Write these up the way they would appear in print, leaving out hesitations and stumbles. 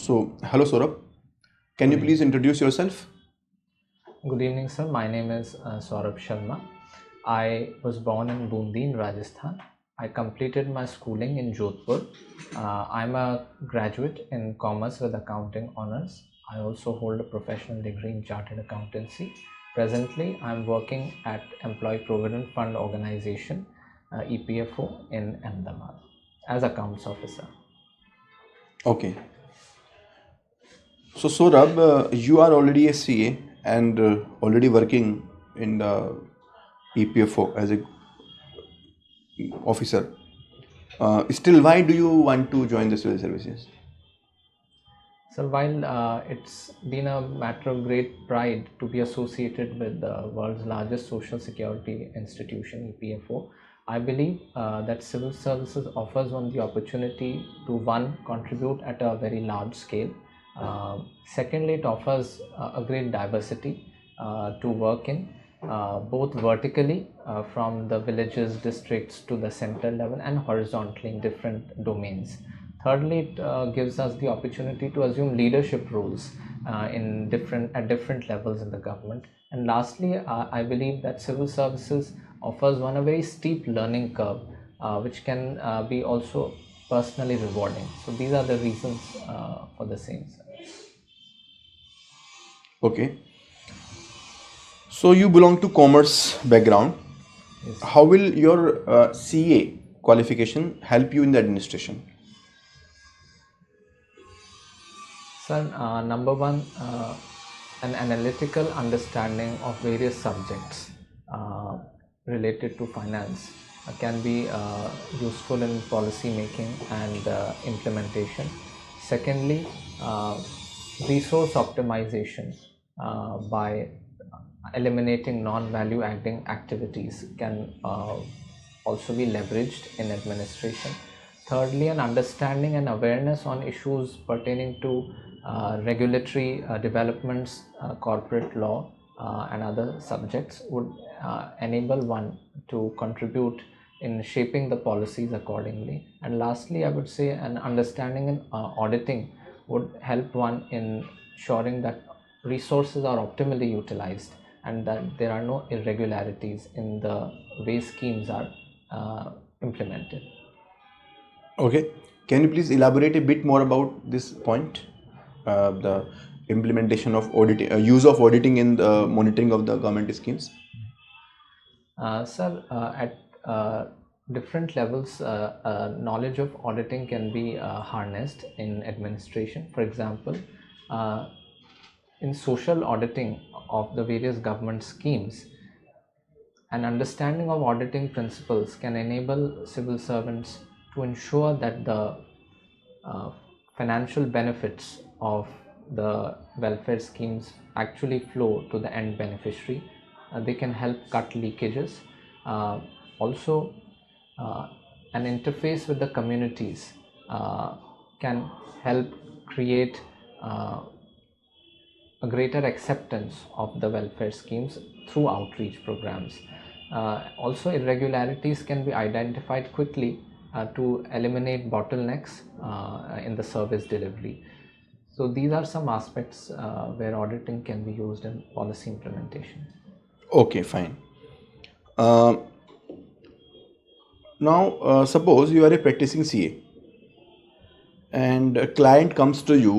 Hello Saurabh, can you Good please evening. introduce yourself? Good evening, sir. My name is Saurabh Sharma. I was born in Bundi in Rajasthan. I completed my schooling in Jodhpur. I'm a graduate in commerce with accounting honors. I also hold a professional degree in chartered accountancy. Presently, I'm working at Employee Provident Fund Organization, EPFO, in Ahmedabad as accounts officer. Okay. So Saurabh, you are already a CA and already working in the EPFO as a officer. Still, why do you want to join the civil services? So while it's been a matter of great pride to be associated with the world's largest social security institution, EPFO, I believe that civil services offers one the opportunity to one, contribute at a very large scale. Secondly, it offers a great diversity to work in, both vertically from the villages, districts to the central level, and horizontally in different domains. Thirdly, it gives us the opportunity to assume leadership roles at different levels in the government. And lastly, I believe that civil services offers one a very steep learning curve, which can be also personally rewarding. So these are the reasons for the same. Okay. So you belong to commerce background. Yes. How will your CA qualification help you in the administration? So, number one, an analytical understanding of various subjects related to finance can be useful in policy making and implementation. Secondly, resource optimization by eliminating non-value adding activities can also be leveraged in administration. Thirdly, an understanding and awareness on issues pertaining to regulatory developments, corporate law, and other subjects would enable one to contribute in shaping the policies accordingly. And lastly, I would say an understanding in auditing would help one in ensuring that resources are optimally utilized and that there are no irregularities in the way schemes are implemented. Okay. Can you please elaborate a bit more about this point? The implementation of auditing, use of auditing in the monitoring of the government schemes? Sir, at different levels, knowledge of auditing can be harnessed in administration. For example, in social auditing of the various government schemes, an understanding of auditing principles can enable civil servants to ensure that the financial benefits of the welfare schemes actually flow to the end beneficiary. They can help cut leakages. Also, an interface with the communities can help create a greater acceptance of the welfare schemes through outreach programs. Also, irregularities can be identified quickly to eliminate bottlenecks in the service delivery. So these are some aspects where auditing can be used in policy implementation. Okay, fine. Uh, Now, suppose you are a practicing CA and a client comes to you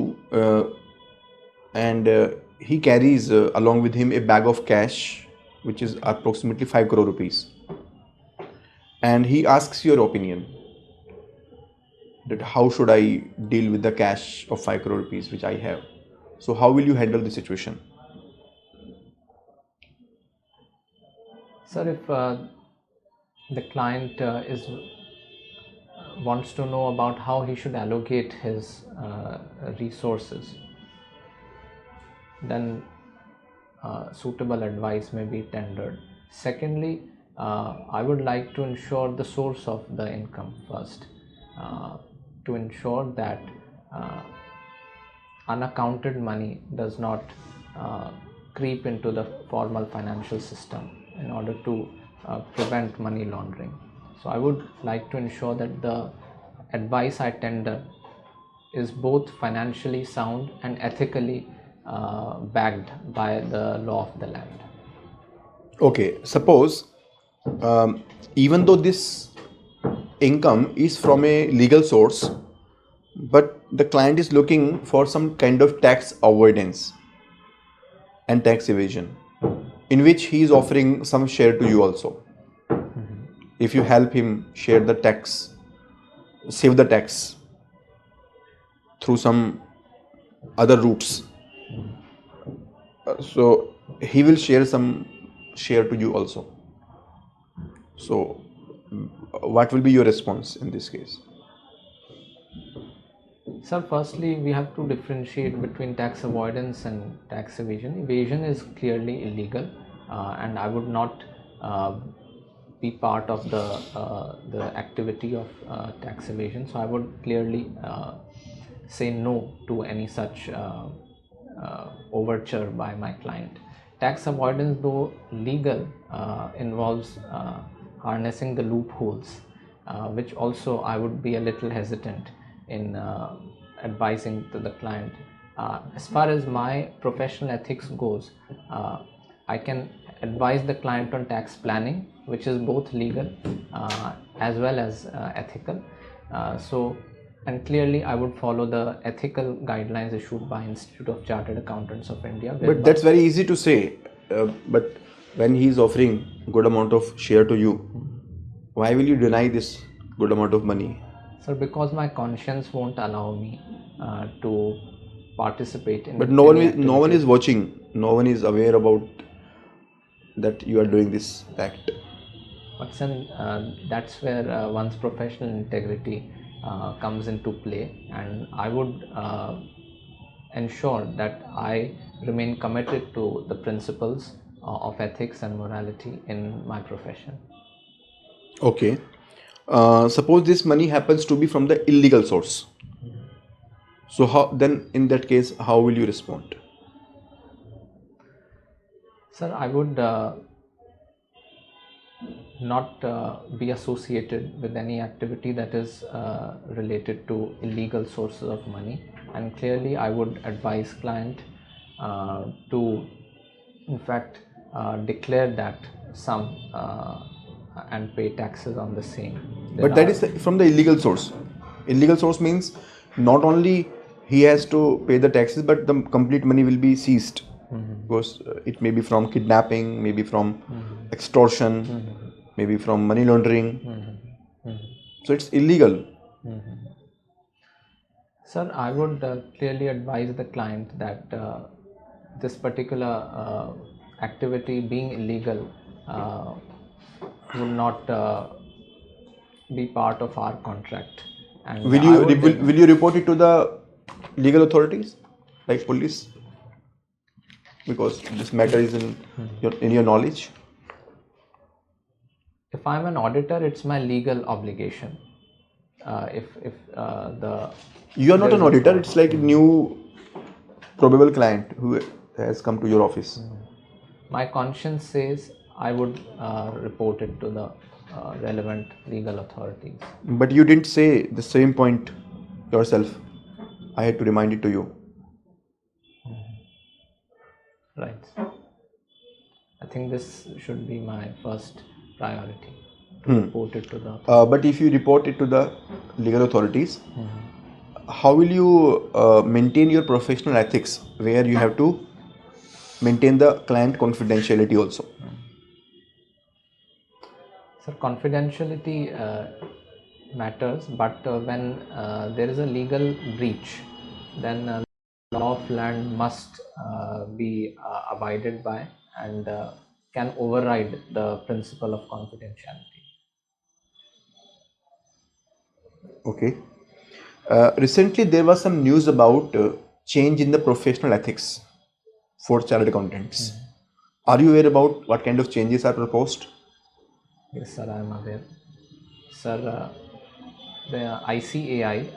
and he carries along with him a bag of cash which is approximately 5 crore rupees, and he asks your opinion that how should I deal with the cash of 5 crore rupees which I have. So how will you handle the situation? Sir, if the client wants to know about how he should allocate his resources, then suitable advice may be tendered. Secondly, I would like to ensure the source of the income first, to ensure that uh, unaccounted money does not creep into the formal financial system in order to prevent money laundering. So I would like to ensure that the advice I tender is both financially sound and ethically backed by the law of the land. Okay, suppose even though this income is from a legal source, but the client is looking for some kind of tax avoidance and tax evasion, in which he is offering some share to you also. If you help him share the tax, save the tax through some other routes, so he will share some share to you also. So what will be your response in this case? Sir, firstly, we have to differentiate between tax avoidance and tax evasion. Evasion is clearly illegal, and I would not be part of the activity of tax evasion. So I would clearly say no to any such overture by my client. Tax avoidance, though legal, involves harnessing the loopholes, which also I would be a little hesitant in advising to the client. As far as my professional ethics goes, I can advise the client on tax planning, which is both legal as well as ethical. And clearly I would follow the ethical guidelines issued by Institute of Chartered Accountants of India. But that's very easy to say. But when he is offering good amount of share to you, why will you deny this good amount of money? Sir, because my conscience won't allow me to participate in. But no one is watching. No one is aware about that you are doing this act. But that's where one's professional integrity comes into play, and I would ensure that I remain committed to the principles of ethics and morality in my profession. Okay. Suppose this money happens to be from the illegal source. So how then in that case how will you respond? Sir, I would not be associated with any activity that is related to illegal sources of money, and clearly I would advise client to in fact declare that sum and pay taxes on the same. But that is from the illegal source. Illegal source means not only he has to pay the taxes, but the complete money will be seized. Because it may be from kidnapping, maybe from extortion, maybe from money laundering. So it's illegal. Sir, I would clearly advise the client that this particular activity being illegal would not be part of our contract. And will you report it to the legal authorities like police? Because this matter is in your knowledge. If I'm an auditor, it's my legal obligation. If you are not an auditor, it's like a new probable client who has come to your office. My conscience says I would report it to the relevant legal authorities. But you didn't say the same point yourself. I had to remind it to you. Right. I think this should be my first priority, to report it to the but if you report it to the legal authorities, how will you maintain your professional ethics, where you have to maintain the client confidentiality also? Sir, confidentiality matters, but when there is a legal breach, then law of land must be abided by and can override the principle of confidentiality. Okay. Recently, there was some news about change in the professional ethics for chartered accountants. Are you aware about what kind of changes are proposed? Yes, sir, I am aware. Sir, the ICAI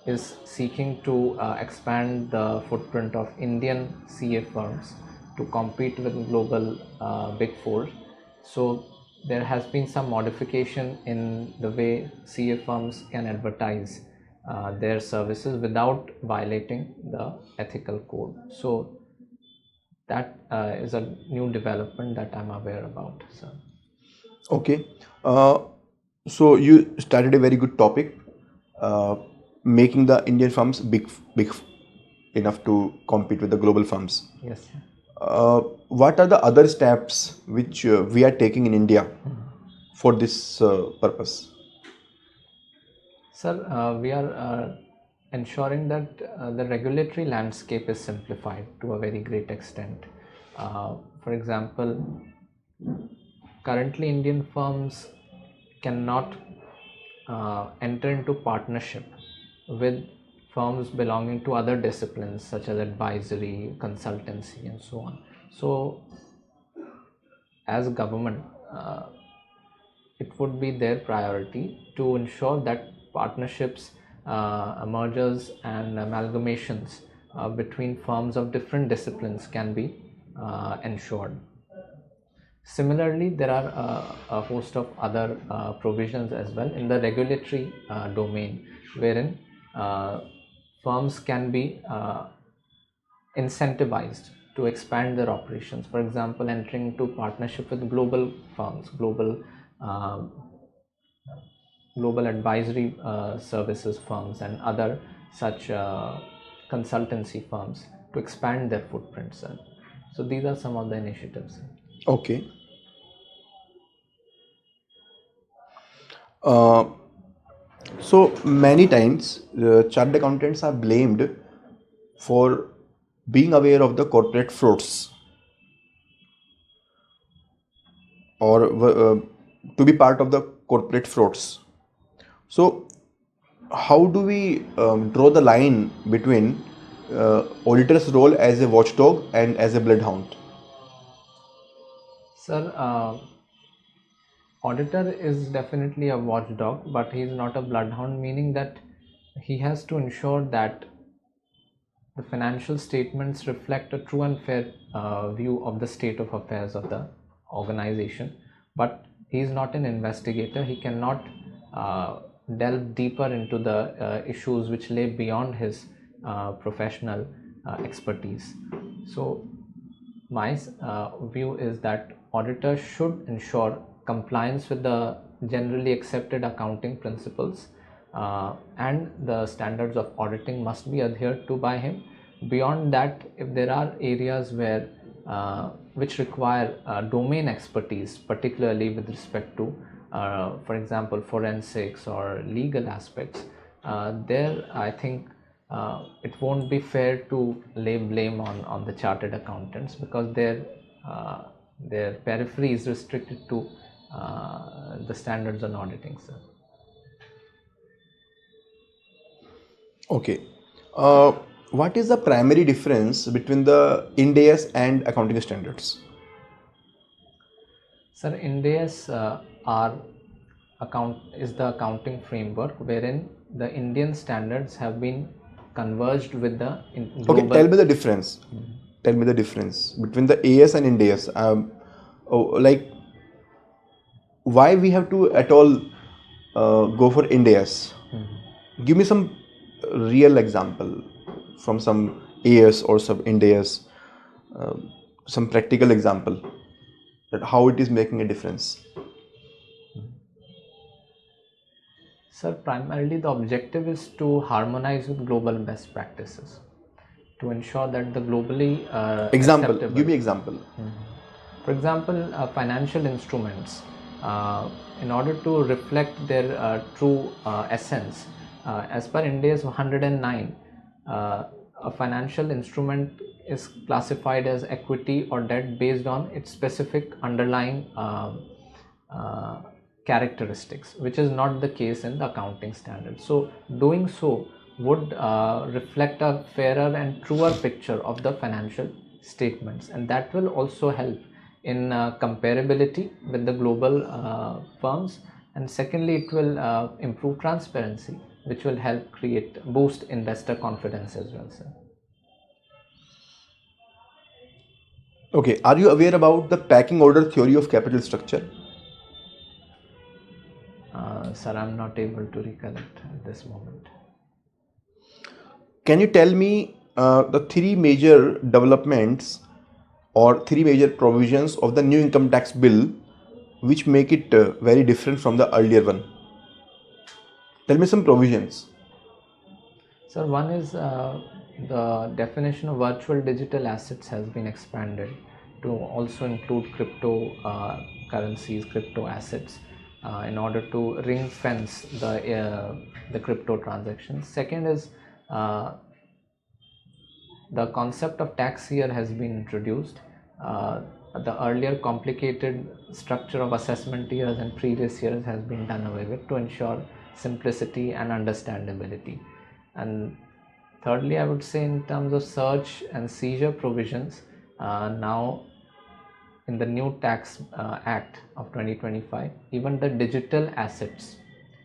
is seeking to expand the footprint of Indian CA firms to compete with global big four. So there has been some modification in the way CA firms can advertise their services without violating the ethical code. So that is a new development that I'm aware about, sir. Okay. So you started a very good topic, uh, making the Indian firms big enough to compete with the global firms. Yes, sir. What are the other steps which we are taking in India for this purpose? Sir, we are ensuring that the regulatory landscape is simplified to a very great extent. For example, currently Indian firms cannot enter into partnership with firms belonging to other disciplines such as advisory, consultancy, and so on. So, as a government, it would be their priority to ensure that partnerships, mergers, and amalgamations between firms of different disciplines can be ensured. Similarly, there are a host of other provisions as well in the regulatory domain, wherein firms can be incentivized to expand their operations. For example, entering into partnership with global firms, uh, global advisory services firms, and other such consultancy firms to expand their footprints. So these are some of the initiatives. Okay. Uh, so many times, chartered accountants are blamed for being aware of the corporate frauds or to be part of the corporate frauds. So, how do we draw the line between auditor's role as a watchdog and as a bloodhound? Sir, auditor is definitely a watchdog, but he is not a bloodhound, meaning that he has to ensure that the financial statements reflect a true and fair view of the state of affairs of the organization. But he is not an investigator. He cannot delve deeper into the issues which lay beyond his professional expertise. So my view is that auditors should ensure compliance with the generally accepted accounting principles, and the standards of auditing must be adhered to by him. Beyond that, if there are areas where which require domain expertise, particularly with respect to, for example, forensics or legal aspects, there I think it won't be fair to lay blame on the chartered accountants, because their periphery is restricted to the standards on auditing, sir. Okay. Uh, what is the primary difference between the Ind AS and accounting standards? Sir, Ind AS is the accounting framework wherein the Indian standards have been converged with the global. Okay, tell me the difference. Tell me the difference between the AS and Ind AS. Like, why we have to at all go for Ind AS? Give me some real example from some AS or some Ind AS, some practical example that how it is making a difference. Sir, primarily the objective is to harmonize with global best practices, to ensure that the globally Example. acceptable. Give me example. For example, financial instruments, in order to reflect their true essence, as per Ind AS 109, a financial instrument is classified as equity or debt based on its specific underlying characteristics, which is not the case in the accounting standards. So doing so would reflect a fairer and truer picture of the financial statements, and that will also help in comparability with the global firms. And secondly, it will improve transparency, which will help boost investor confidence as well, sir. Okay, are you aware about the packing order theory of capital structure? Sir, I'm not able to recollect at this moment. Can you tell me the three major developments or three major provisions of the new income tax bill which make it very different from the earlier one? Tell me some provisions. So one is the definition of virtual digital assets has been expanded to also include crypto currencies, crypto assets, in order to ring fence the crypto transactions. Second is the concept of tax year has been introduced. The earlier complicated structure of assessment years and previous years has been done away with to ensure simplicity and understandability. And thirdly, I would say in terms of search and seizure provisions, now in the new tax act of 2025, even the digital assets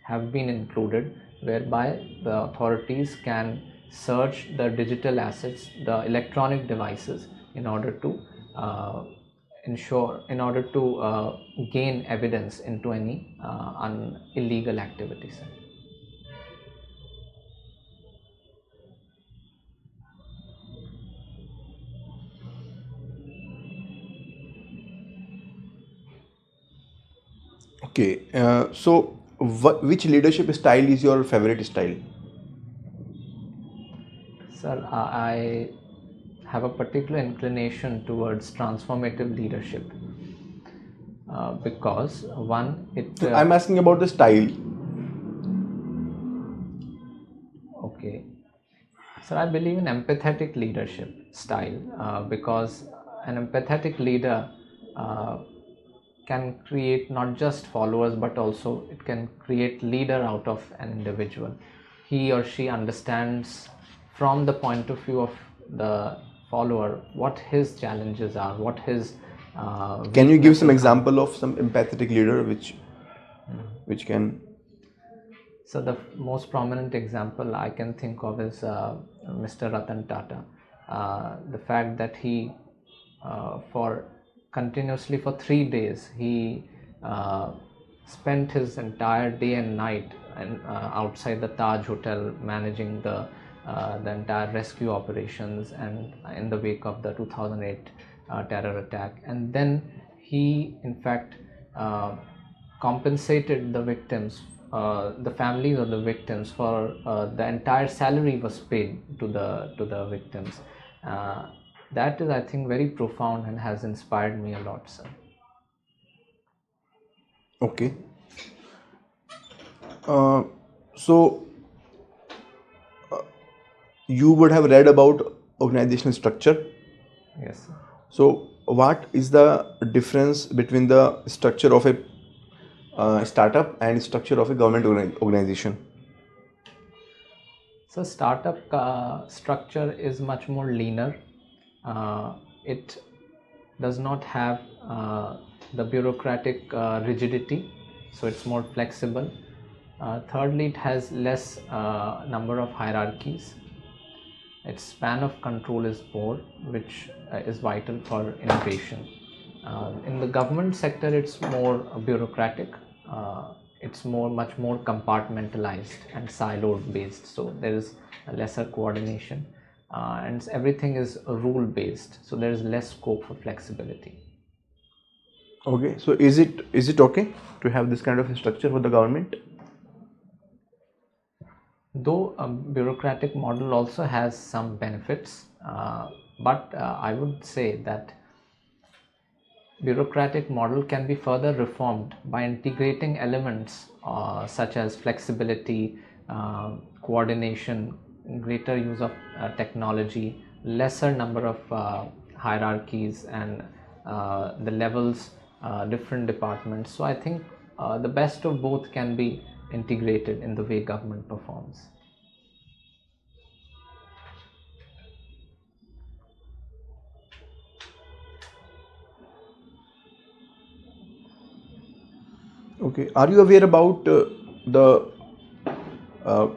have been included, whereby the authorities can search the digital assets, the electronic devices, in order to gain evidence into any illegal activities. Okay, so which leadership style is your favorite style? Sir, I have a particular inclination towards transformative leadership because one, I'm asking about the style. okay. So I believe in empathetic leadership style because an empathetic leader can create not just followers, but also it can create leader out of an individual. He or she understands from the point of view of the follower what his challenges are, what his Can you give some weaknesses are. example of some empathetic leader which can? So the most prominent example I can think of is Mr. Ratan Tata. The fact that he, for continuously for 3 days, he spent his entire day and night outside the Taj Hotel, managing the entire rescue operations, and in the wake of the 2008 terror attack. And then he, in fact, compensated the victims, the families of the victims, for the entire salary was paid to the victims. That is, I think, very profound and has inspired me a lot, sir. Okay. So you would have read about organizational structure. Yes, sir. So what is the difference between the structure of a startup and structure of a government organization? So startup structure is much more leaner. It does not have the bureaucratic rigidity, so it's more flexible. Thirdly, it has less number of hierarchies. Its span of control is more, which is vital for innovation. In the government sector, it's more bureaucratic. It's much more compartmentalized and siloed based. So there is a lesser coordination, and everything is rule based. So there is less scope for flexibility. Okay. So is it okay to have this kind of a structure for the government? Though a bureaucratic model also has some benefits, but I would say that bureaucratic model can be further reformed by integrating elements such as flexibility, coordination, greater use of technology, lesser number of hierarchies, and the levels, different departments. So I think the best of both can be integrated in the way government performs. Okay. Are you aware about the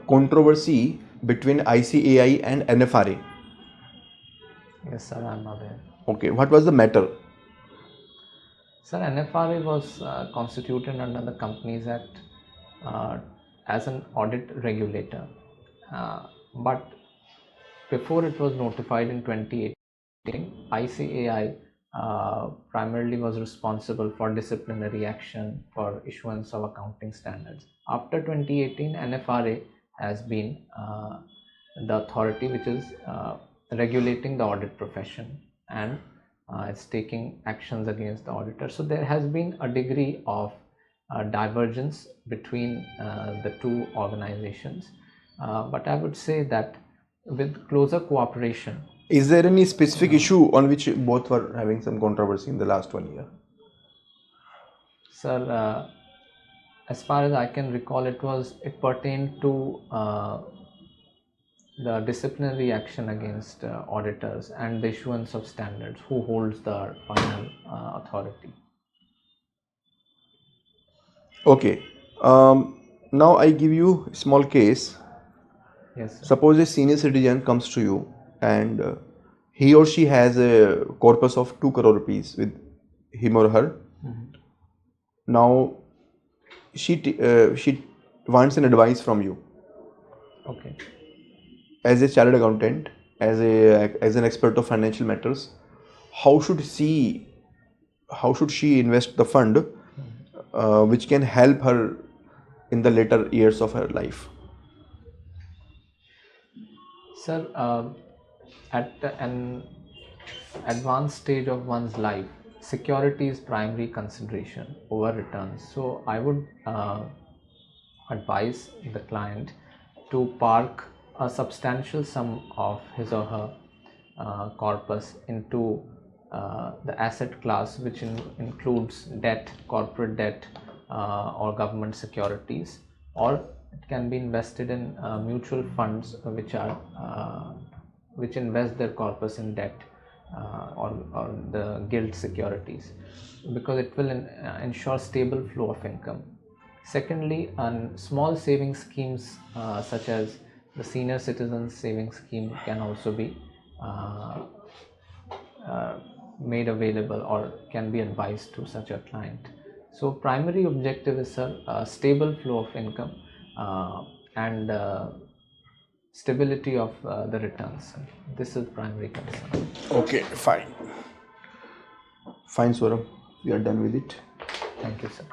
controversy between ICAI and NFRA? Yes, sir, I'm aware. Okay. What was the matter? Sir, NFRA was constituted under the Companies Act as an audit regulator, but before it was notified in 2018, ICAI primarily was responsible for disciplinary action for issuance of accounting standards. After 2018, NFRA has been the authority which is regulating the audit profession, and it's taking actions against the auditor. So there has been a degree of divergence between the two organizations, but I would say that with closer cooperation. Is there any specific issue on which both were having some controversy in the last 1 year? Sir, as far as I can recall, it pertained to the disciplinary action against auditors and the issuance of standards, who holds the final authority. Okay. Now I give you a small case. Yes, sir. Suppose a senior citizen comes to you and he or she has a corpus of 2 crore rupees with him or her. Now she wants an advice from you Okay. as a chartered accountant, as an expert of financial matters. How should she invest the fund which can help her in the later years of her life? Sir, at an advanced stage of one's life, security is primary consideration over returns. So I would advise the client to park a substantial sum of his or her corpus into the asset class, which includes debt, corporate debt, or government securities, or it can be invested in mutual funds which invest their corpus in debt or the gilt securities, because it will ensure stable flow of income. Secondly, small saving schemes such as the senior citizens savings scheme can also be made available or can be advised to such a client. So primary objective is a stable flow of income and stability of the returns. This is primary concern. Okay, fine. Fine, Saurabh. We are done with it. Thank you, sir.